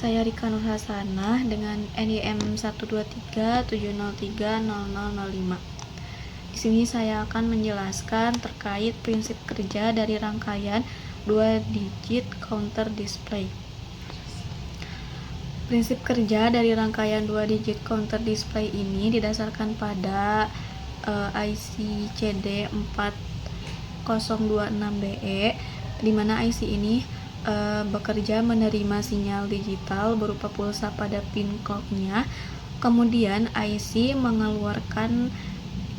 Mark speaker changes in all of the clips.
Speaker 1: Saya Rika Nur Hasanah dengan NIM 12370300005. Di sini saya akan menjelaskan terkait prinsip kerja dari rangkaian 2 digit counter display. Prinsip kerja dari rangkaian 2 digit counter display ini didasarkan pada IC CD4026BE, di mana IC ini bekerja menerima sinyal digital berupa pulsa pada pin clocknya. Kemudian IC mengeluarkan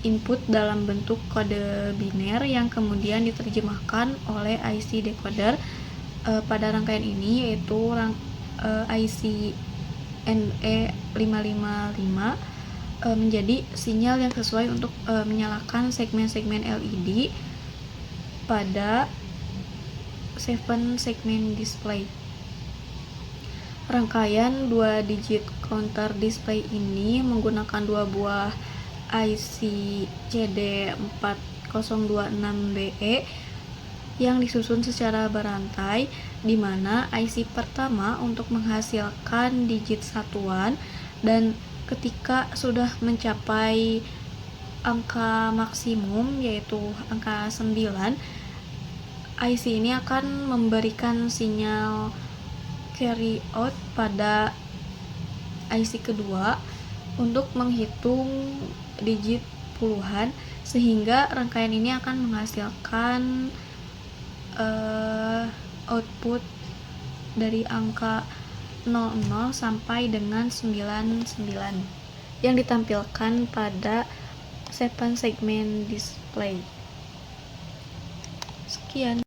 Speaker 1: input dalam bentuk kode biner yang kemudian diterjemahkan oleh IC decoder pada rangkaian ini, yaitu IC NE555 menjadi sinyal yang sesuai untuk menyalakan segmen-segmen LED pada 7 segmen display. Rangkaian 2 digit counter display ini menggunakan 2 buah IC CD4026BE yang disusun secara berantai, di mana IC pertama untuk menghasilkan digit satuan, dan ketika sudah mencapai angka maksimum yaitu angka 9, IC ini akan memberikan sinyal carry out pada IC kedua untuk menghitung digit puluhan, sehingga rangkaian ini akan menghasilkan output dari angka 00 sampai dengan 99 yang ditampilkan pada 7 segmen display. Sekian.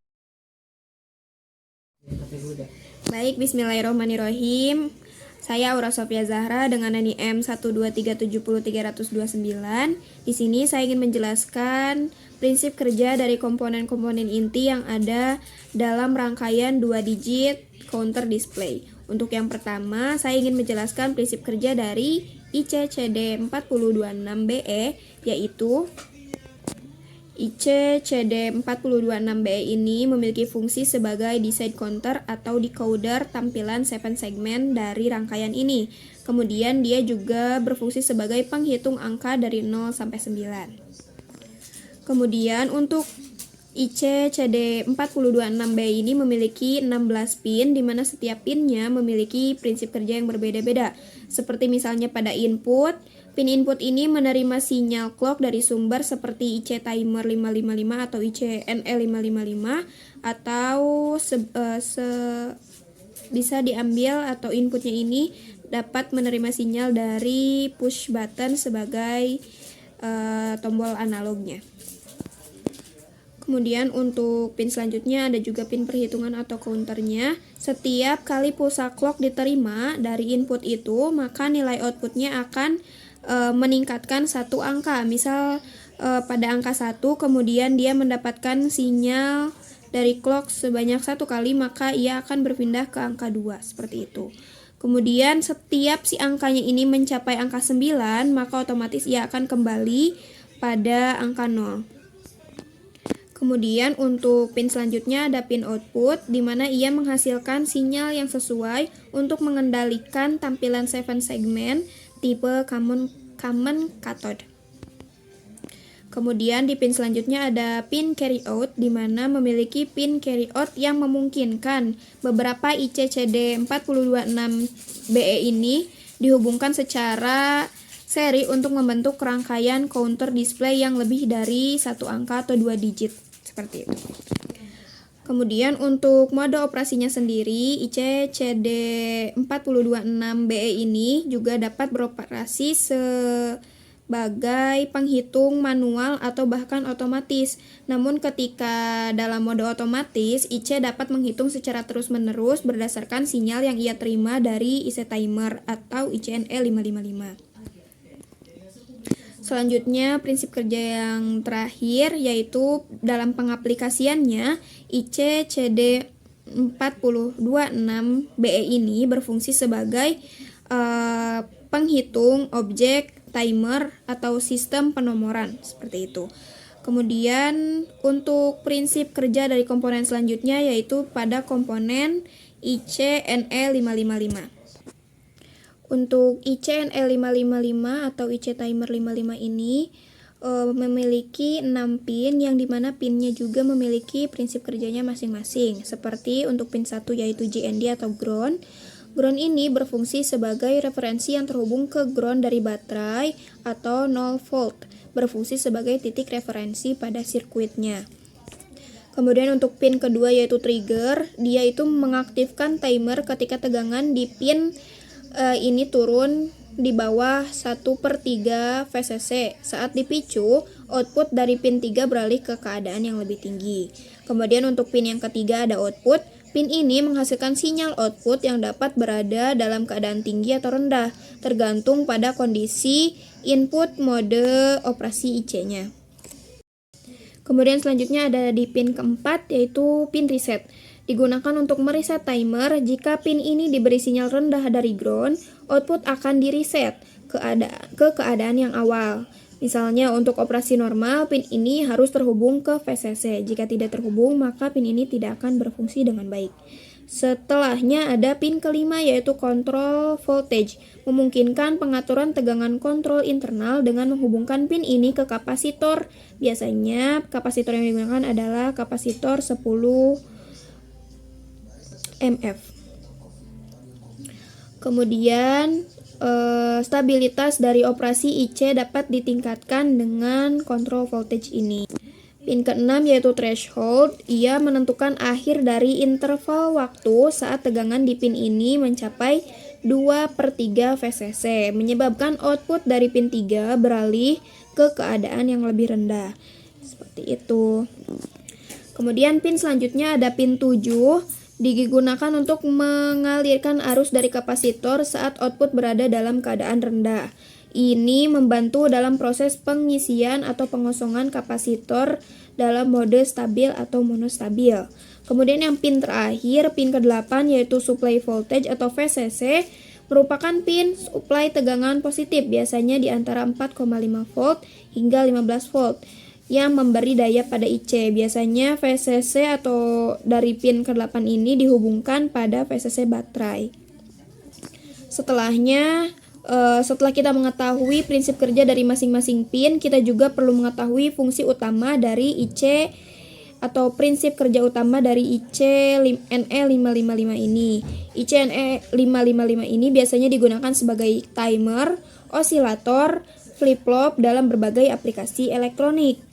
Speaker 2: Baik, bismillahirrahmanirrahim. Saya Aura Sofia Zahra dengan NIM 12370300029. Di sini saya ingin menjelaskan prinsip kerja dari komponen-komponen inti yang ada dalam rangkaian 2 digit counter display. Untuk yang pertama, saya ingin menjelaskan prinsip kerja dari IC CD4026BE, yaitu IC CD4026BE ini memiliki fungsi sebagai decide counter atau decoder tampilan 7 segmen dari rangkaian ini. Kemudian dia juga berfungsi sebagai penghitung angka dari 0 sampai 9. Kemudian untuk IC CD4026BE ini memiliki 16 pin, di mana setiap pinnya memiliki prinsip kerja yang berbeda-beda. Seperti misalnya pada input, pin input ini menerima sinyal clock dari sumber seperti IC timer 555 atau IC NE555, atau bisa diambil atau inputnya ini dapat menerima sinyal dari push button sebagai tombol analognya. Kemudian untuk pin selanjutnya ada juga pin perhitungan atau counternya. Setiap kali pulsa clock diterima dari input itu, maka nilai outputnya akan meningkatkan satu angka. Misal pada angka 1, kemudian dia mendapatkan sinyal dari clock sebanyak 1 kali, maka ia akan berpindah ke angka 2, seperti itu. Kemudian setiap si angkanya ini mencapai angka 9, maka otomatis ia akan kembali pada angka 0. Kemudian untuk pin selanjutnya ada pin output, di mana ia menghasilkan sinyal yang sesuai untuk mengendalikan tampilan 7 segmen tipe common cathode. Kemudian di pin selanjutnya ada pin carry out, di mana memiliki pin carry out yang memungkinkan beberapa IC CD4026BE ini dihubungkan secara seri untuk membentuk rangkaian counter display yang lebih dari 1 angka atau 2 digit, seperti itu. Kemudian untuk mode operasinya sendiri, IC CD4026BE ini juga dapat beroperasi sebagai penghitung manual atau bahkan otomatis. Namun ketika dalam mode otomatis, IC dapat menghitung secara terus-menerus berdasarkan sinyal yang ia terima dari IC timer atau IC NE555. Selanjutnya, prinsip kerja yang terakhir yaitu dalam pengaplikasiannya, IC CD4026BE ini berfungsi sebagai penghitung objek timer atau sistem penomoran, seperti itu. Kemudian untuk prinsip kerja dari komponen selanjutnya yaitu pada komponen IC NE555. Untuk ICNE555 atau IC timer 55 ini memiliki 6 pin yang dimana pinnya juga memiliki prinsip kerjanya masing-masing. Seperti untuk pin 1 yaitu GND atau ground. Ground ini berfungsi sebagai referensi yang terhubung ke ground dari baterai atau 0 volt, berfungsi sebagai titik referensi pada sirkuitnya. Kemudian untuk pin kedua yaitu trigger, dia itu mengaktifkan timer ketika tegangan di pin ini turun di bawah 1/3 VCC. Saat dipicu, output dari pin 3 beralih ke keadaan yang lebih tinggi. Kemudian untuk pin yang ketiga ada output. Pin ini menghasilkan sinyal output yang dapat berada dalam keadaan tinggi atau rendah, tergantung pada kondisi input mode operasi IC-nya. Kemudian selanjutnya ada di pin keempat yaitu pin reset. Digunakan untuk mereset timer. Jika pin ini diberi sinyal rendah dari ground, output akan direset ke keadaan yang awal. Misalnya untuk operasi normal, pin ini harus terhubung ke VCC. Jika tidak terhubung, maka pin ini tidak akan berfungsi dengan baik. Setelahnya ada pin kelima yaitu control voltage, memungkinkan pengaturan tegangan kontrol internal dengan menghubungkan pin ini ke kapasitor. Biasanya kapasitor yang digunakan adalah kapasitor 10 mF. Kemudian stabilitas dari operasi IC dapat ditingkatkan dengan control voltage ini. Pin ke-6 yaitu threshold, ia menentukan akhir dari interval waktu saat tegangan di pin ini mencapai 2/3 VCC, menyebabkan output dari pin 3 beralih ke keadaan yang lebih rendah. Seperti itu. Kemudian pin selanjutnya ada pin 7, digunakan untuk mengalirkan arus dari kapasitor saat output berada dalam keadaan rendah. Ini membantu dalam proses pengisian atau pengosongan kapasitor dalam mode stabil atau monostabil. Kemudian yang pin terakhir, pin ke-8 yaitu supply voltage atau VCC, merupakan pin supply tegangan positif, biasanya di antara 4,5 volt hingga 15 volt, yang memberi daya pada IC. Biasanya VCC atau dari pin ke-8 ini dihubungkan pada VCC baterai. Setelah kita mengetahui prinsip kerja dari masing-masing pin, kita juga perlu mengetahui fungsi utama dari IC atau prinsip kerja utama dari IC-NE555 ini. IC-NE555 ini biasanya digunakan sebagai timer, osilator, flip-flop dalam berbagai aplikasi elektronik.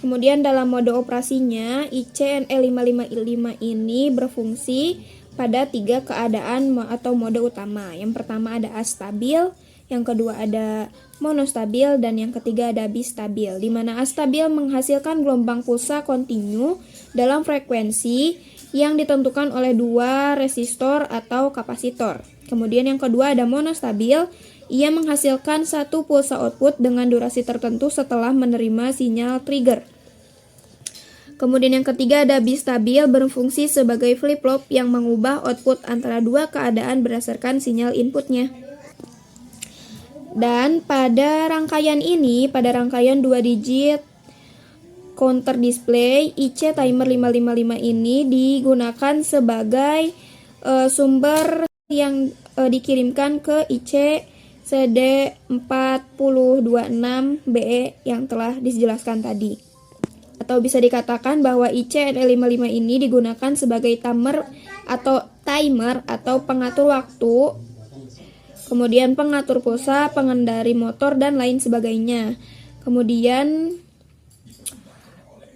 Speaker 2: Kemudian dalam mode operasinya, IC-NE555 ini berfungsi pada 3 keadaan atau mode utama. Yang pertama ada astabil, yang kedua ada monostabil, dan yang ketiga ada bistabil. Di mana astabil menghasilkan gelombang pulsa kontinu dalam frekuensi yang ditentukan oleh 2 resistor atau kapasitor. Kemudian yang kedua ada monostabil, ia menghasilkan 1 pulsa output dengan durasi tertentu setelah menerima sinyal trigger. Kemudian yang ketiga ada bistabil, berfungsi sebagai flip-flop yang mengubah output antara 2 keadaan berdasarkan sinyal inputnya. Dan pada rangkaian 2 digit counter display, IC timer 555 ini digunakan sebagai sumber yang dikirimkan ke IC CD4026BE yang telah dijelaskan tadi. Atau bisa dikatakan bahwa IC-NE55 ini digunakan sebagai timer atau pengatur waktu, kemudian pengatur pulsa, pengendali motor, dan lain sebagainya. Kemudian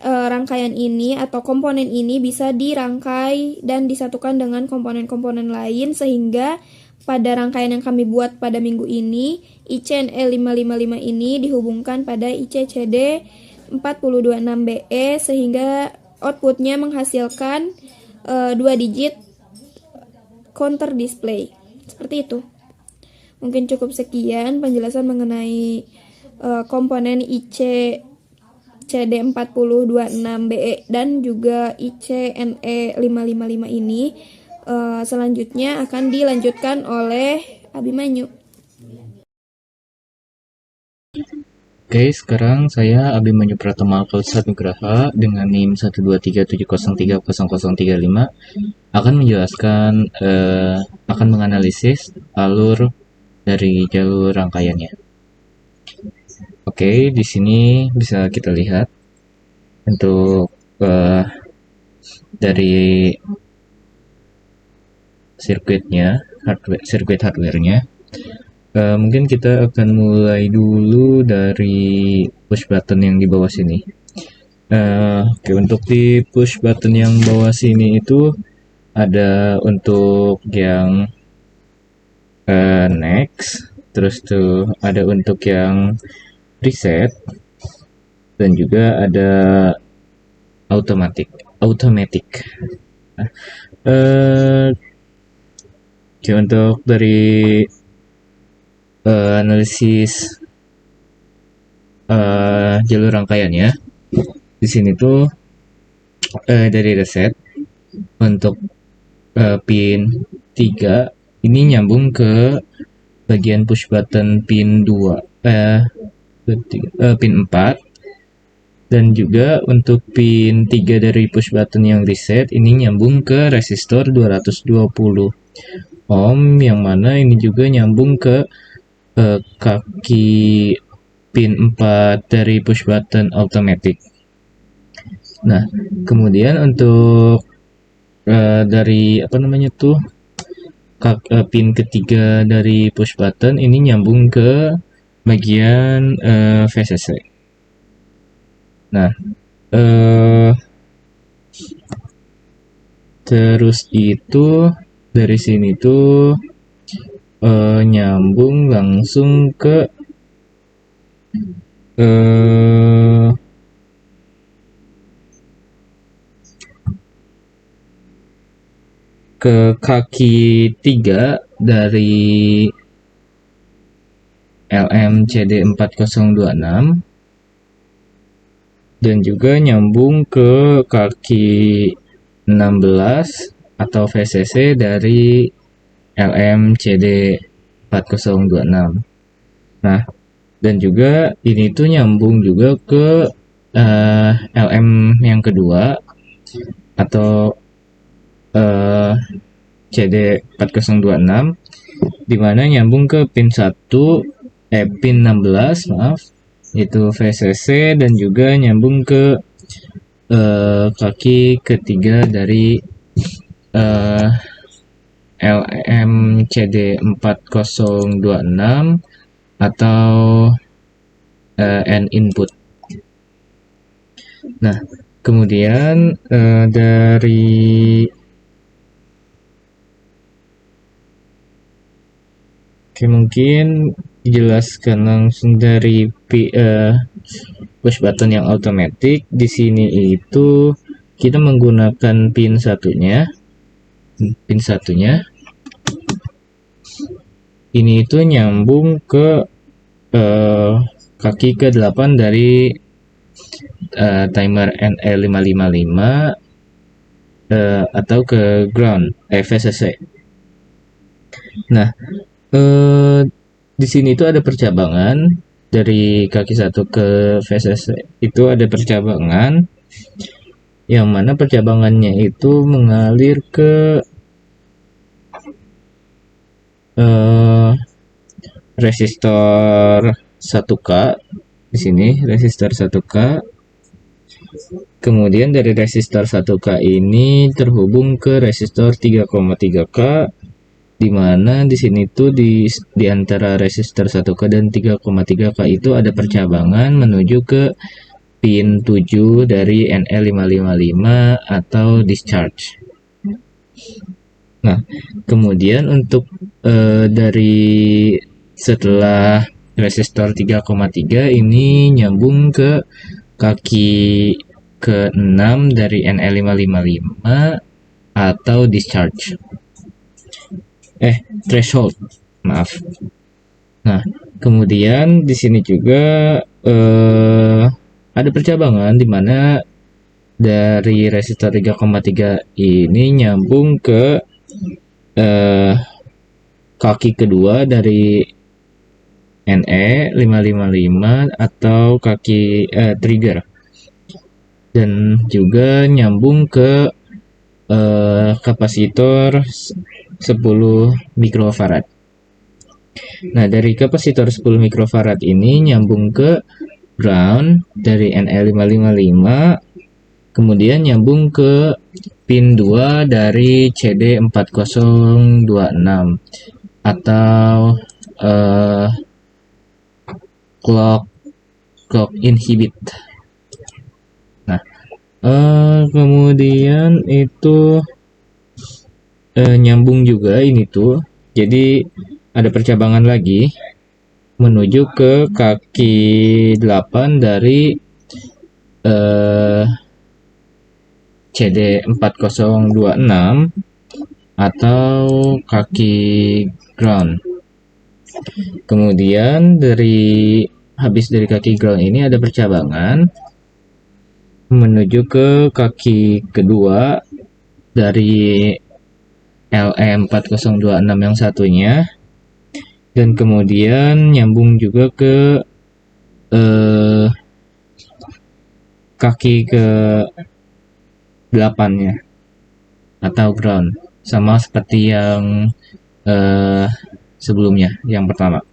Speaker 2: rangkaian ini atau komponen ini bisa dirangkai dan disatukan dengan komponen-komponen lain, sehingga pada rangkaian yang kami buat pada minggu ini, IC-NE555 ini dihubungkan pada IC-CD4026BE sehingga outputnya menghasilkan 2 digit counter display. Seperti itu. Mungkin cukup sekian penjelasan mengenai komponen IC-CD4026BE dan juga IC-NE555 ini. Selanjutnya akan dilanjutkan oleh Abimanyu.
Speaker 3: Oke, sekarang saya Abimanyu Pratama Kautsat Nugraha dengan NIM 12370300035 akan menjelaskan, akan menganalisis alur dari jalur rangkaiannya. Oke, di sini bisa kita lihat untuk dari sirkuit hardware-nya. Mungkin kita akan mulai dulu dari push button yang di bawah sini. Oke, untuk di push button yang bawah sini itu ada untuk yang next, terus tuh ada untuk yang reset, dan juga ada automatic. Nah, oke, untuk dari analisis jalur rangkaiannya, di sini tuh dari reset untuk pin 3 ini nyambung ke bagian push button pin 2 pin 4, dan juga untuk pin 3 dari push button yang reset ini nyambung ke resistor 220 ohm, yang mana ini juga nyambung ke kaki pin 4 dari push button automatic. Nah, kemudian untuk dari pin ketiga dari push button ini nyambung ke bagian VCC. Nah, terus itu dari sini tuh nyambung langsung ke kaki 3 dari LMCD4026, dan juga nyambung ke kaki 16 atau VCC dari LMCD4026. Nah, dan juga ini tuh nyambung juga ke LM yang kedua atau CD4026, dimana nyambung ke pin 16, itu VCC, dan juga nyambung ke kaki ketiga dari LMCD4026 atau N input. Nah, kemudian dari mungkin dijelaskan langsung dari push button yang automatic. Di sini itu kita menggunakan pin satunya. Ini itu nyambung ke kaki ke-8 dari timer NE555 atau ke ground VCC. Nah, di sini itu ada percabangan dari kaki 1 ke VCC, itu ada percabangan yang mana percabangannya itu mengalir ke resistor 1K. Di sini resistor 1K. Kemudian dari resistor 1K ini terhubung ke resistor 3,3K, di mana di sini tuh di antara resistor 1K dan 3,3K itu ada percabangan menuju ke pin 7 dari NE555 atau discharge. Nah, kemudian untuk dari setelah resistor 3,3 ini nyambung ke kaki ke-6 dari NE555 atau discharge. Threshold. Maaf. Nah, kemudian di sini juga ada percabangan di mana dari resistor 3,3 ini nyambung ke kaki kedua dari NE555 atau kaki trigger, dan juga nyambung ke kapasitor 10 mikrofarad. Nah, dari kapasitor 10 mikrofarad ini nyambung ke ground dari NE555, kemudian nyambung ke pin 2 dari CD4026 atau clock inhibit. Nah, kemudian itu nyambung juga ini tuh. Jadi ada percabangan lagi menuju ke kaki 8 dari CD4026 atau kaki ground. Kemudian habis dari kaki ground ini ada percabangan menuju ke kaki kedua dari LM4026 yang satunya, dan kemudian nyambung juga ke kaki ke 8-nya atau ground, sama seperti yang sebelumnya, yang pertama.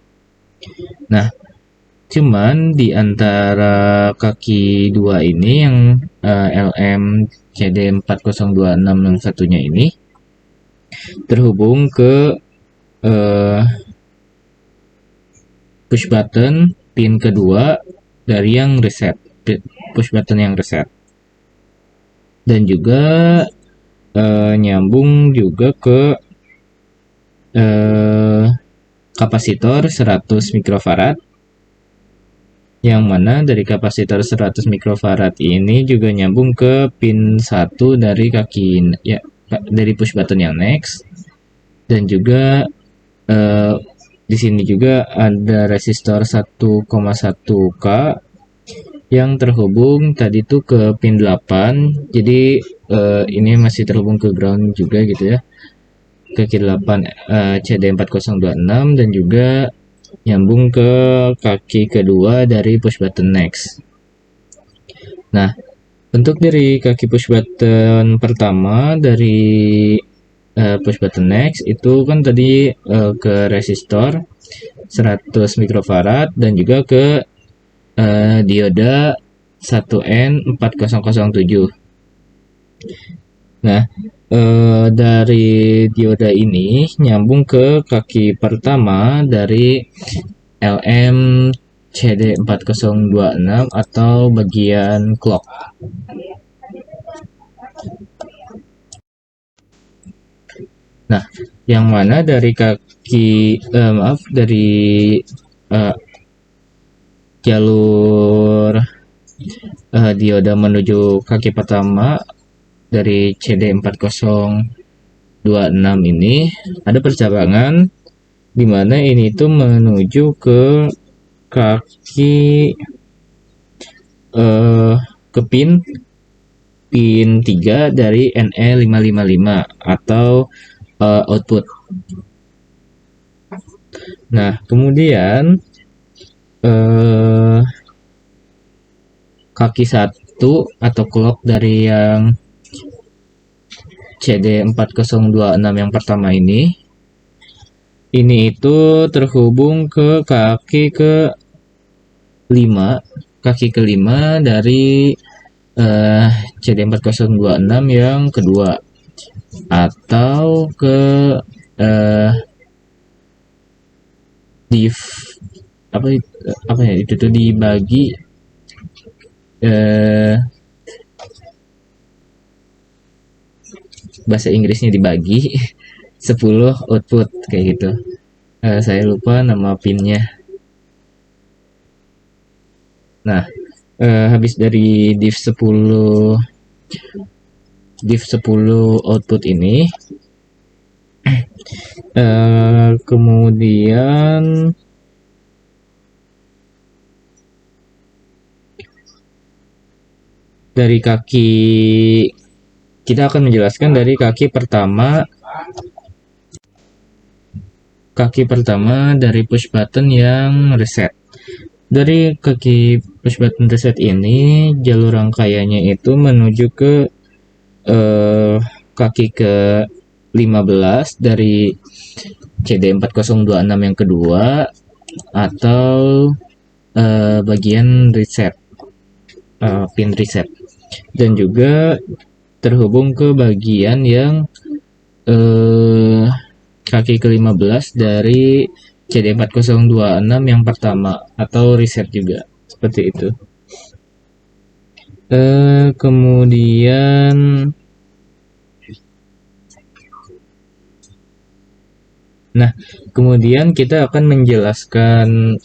Speaker 3: Nah, cuman di antara kaki 2 ini yang LM CD4026 yang satunya ini terhubung ke push button pin kedua dari yang reset, push button yang reset, dan juga nyambung juga ke kapasitor 100 mikrofarad, yang mana dari kapasitor 100 mikrofarad ini juga nyambung ke pin 1 dari kaki ya, dari push button yang next, dan juga di sini juga ada resistor 1,1K yang terhubung tadi tuh ke pin 8. Jadi ini masih terhubung ke ground juga gitu ya, ke kaki 8 CD4026, dan juga nyambung ke kaki kedua dari push button next. Nah, untuk dari kaki push button pertama dari push button next itu kan tadi ke resistor 100 mikrofarad dan juga ke dioda 1N4007. Nah, dari dioda ini nyambung ke kaki pertama dari LM CD4026 atau bagian clock. Nah, yang mana dari kaki dari jalur dioda menuju kaki pertama dari CD4026 ini ada percabangan di mana ini tuh menuju ke kaki ke pin 3 dari NE555 atau output. Nah, kemudian kaki 1 atau clock dari yang CD4026 yang pertama ini itu terhubung ke kaki ke 5 dari CD4026 yang kedua, atau ke div apa ya itu tuh dibagi bahasa Inggrisnya dibagi 10 output kayak gitu. Saya lupa nama pinnya. Nah, habis dari div 10 output ini kemudian dari kaki, kita akan menjelaskan dari kaki pertama dari push button yang reset. Dari kaki push button reset ini jalur rangkaiannya itu menuju ke kaki ke 15 dari CD4026 yang kedua, atau bagian reset, pin reset, dan juga terhubung ke bagian yang kaki ke-15 dari CD4026 yang pertama, atau reset juga, seperti itu. Kemudian kita akan menjelaskan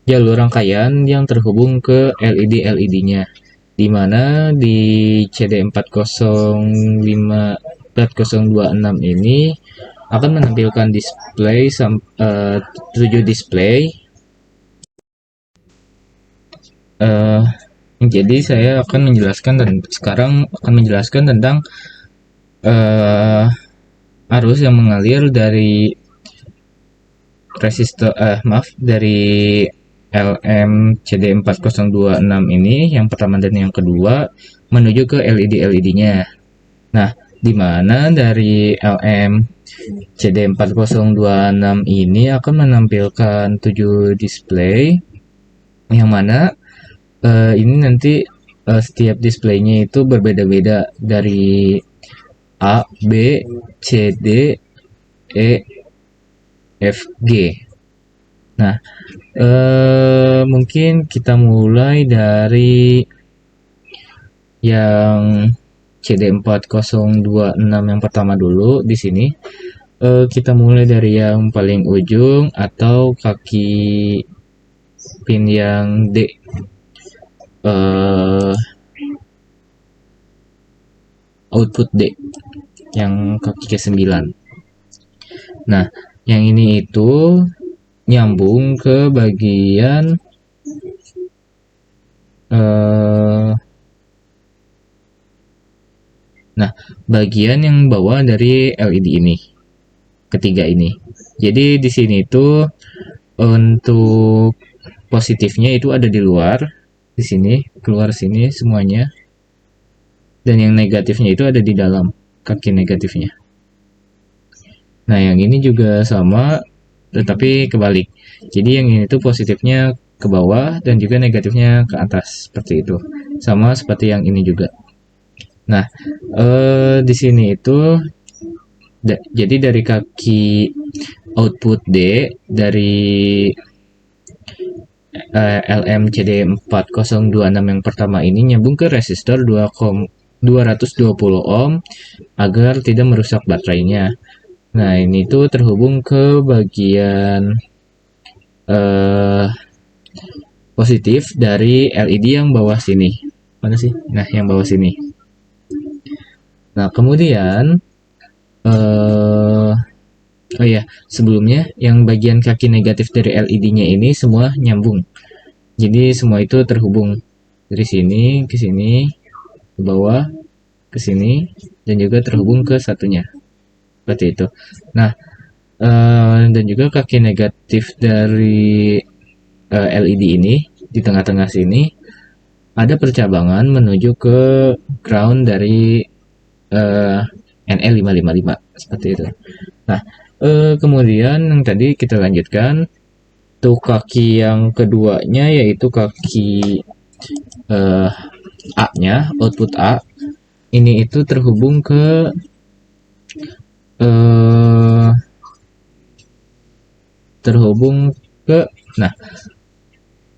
Speaker 3: jalur rangkaian yang terhubung ke LED-nya, di mana di CD4026 ini akan menampilkan display 7 display. Jadi saya akan menjelaskan, dan sekarang akan menjelaskan tentang arus yang mengalir dari resistor dari LM CD4026 ini, yang pertama dan yang kedua, menuju ke LED-nya. Nah, di mana dari LM CD4026 ini akan menampilkan 7 display, yang mana ini nanti setiap displaynya itu berbeda-beda dari A, B, C, D, E, F, G. Nah, mungkin kita mulai dari yang CD4026 yang pertama dulu. Di sini kita mulai dari yang paling ujung atau kaki pin yang D, output D, yang kaki ke-9. Nah, yang ini itu nyambung ke bagian bagian yang bawah dari LED ini, ketiga ini. Jadi di sini itu untuk positifnya itu ada di luar, di sini, keluar sini semuanya, dan yang negatifnya itu ada di dalam, kaki negatifnya. Nah, yang ini juga sama, tetapi kebalik. Jadi yang ini tuh positifnya ke bawah dan juga negatifnya ke atas, seperti itu. Sama seperti yang ini juga. Nah, di sini itu jadi dari kaki output D dari LMCD4026 yang pertama ini nyambung ke resistor 220 ohm agar tidak merusak baterainya. Nah, ini tuh terhubung ke bagian positif dari LED yang bawah sini. Mana sih? Nah, yang bawah sini. Nah, kemudian oh ya, sebelumnya yang bagian kaki negatif dari LED-nya ini semua nyambung. Jadi semua itu terhubung dari sini ke sini, ke bawah, ke sini, dan juga terhubung ke satunya. Seperti itu. Nah, dan juga kaki negatif dari LED ini di tengah-tengah sini ada percabangan menuju ke ground dari NL555, seperti itu. Nah, kemudian yang tadi kita lanjutkan tuh kaki yang keduanya, yaitu kaki A-nya, output A. Ini itu terhubung ke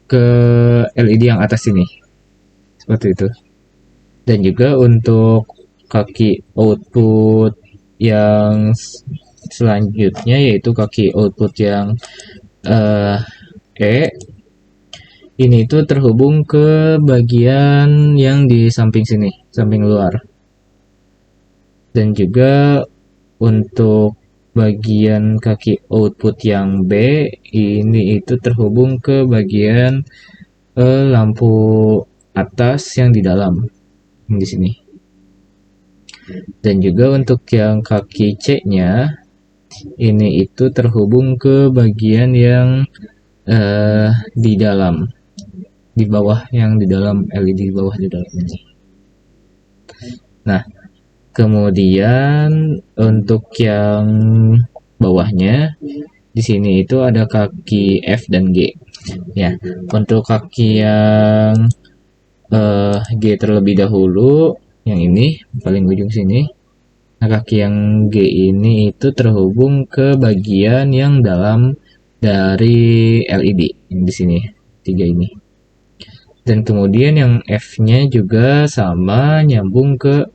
Speaker 3: ke LED yang atas ini, seperti itu. Dan juga untuk kaki output yang selanjutnya, yaitu kaki output yang E, ini itu terhubung ke bagian yang di samping sini, samping luar. Dan juga untuk bagian kaki output yang B, ini itu terhubung ke bagian lampu atas yang di dalam, yang di sini. Dan juga untuk yang kaki C-nya, ini itu terhubung ke bagian yang di dalam, di bawah, yang di dalam LED di bawah, di dalam ini. Nah, Kemudian untuk yang bawahnya di sini itu ada kaki F dan G. Ya, untuk kaki yang G terlebih dahulu, yang ini paling ujung sini. Nah, kaki yang G ini itu terhubung ke bagian yang dalam dari LED yang di sini, tiga ini. Dan kemudian yang F-nya juga sama nyambung ke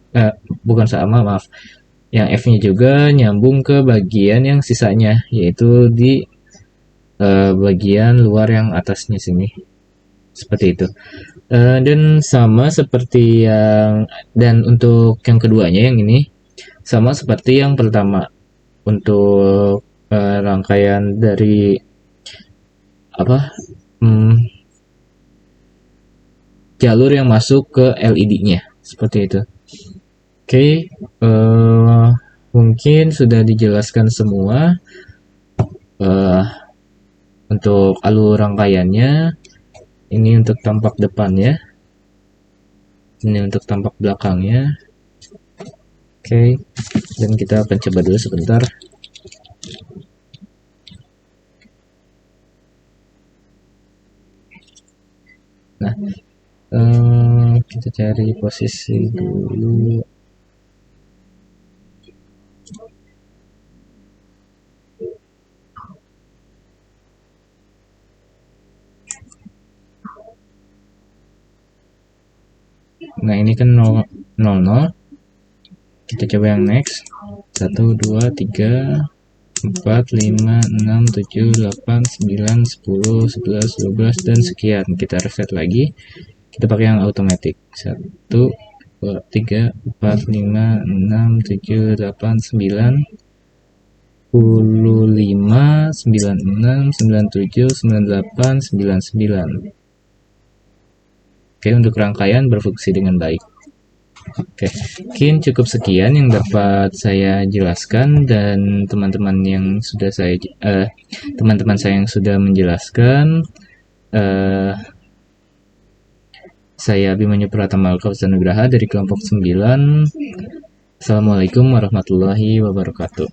Speaker 3: bukan sama, maaf. Yang F-nya juga nyambung ke bagian yang sisanya, yaitu di bagian luar yang atasnya sini. Seperti itu. Dan sama seperti dan untuk yang keduanya yang ini sama seperti yang pertama. Untuk rangkaian dari jalur yang masuk ke LED-nya seperti itu. Oke, mungkin sudah dijelaskan semua untuk alur rangkaiannya. Ini untuk tampak depannya, ini untuk tampak belakangnya. Oke, dan kita akan coba dulu sebentar. Nah, kita cari posisi dulu. Nah, ini kan 0, 0. Kita coba yang next. 1, 2, 3, 4, 5, 6, 7, 8, 9, 10, 11, 12, dan sekian. Kita reset lagi. Kita pakai yang automatic. 1, 2, 3, 4, 5, 6, 7, 8, 9, 10, 5, 96, 97, 98, 99. Oke, untuk rangkaian berfungsi dengan baik. Oke, mungkin cukup sekian yang dapat saya jelaskan, dan teman-teman saya yang sudah menjelaskan. Saya Abimanyu Pratama Nugraha dari kelompok 9. Assalamualaikum warahmatullahi wabarakatuh.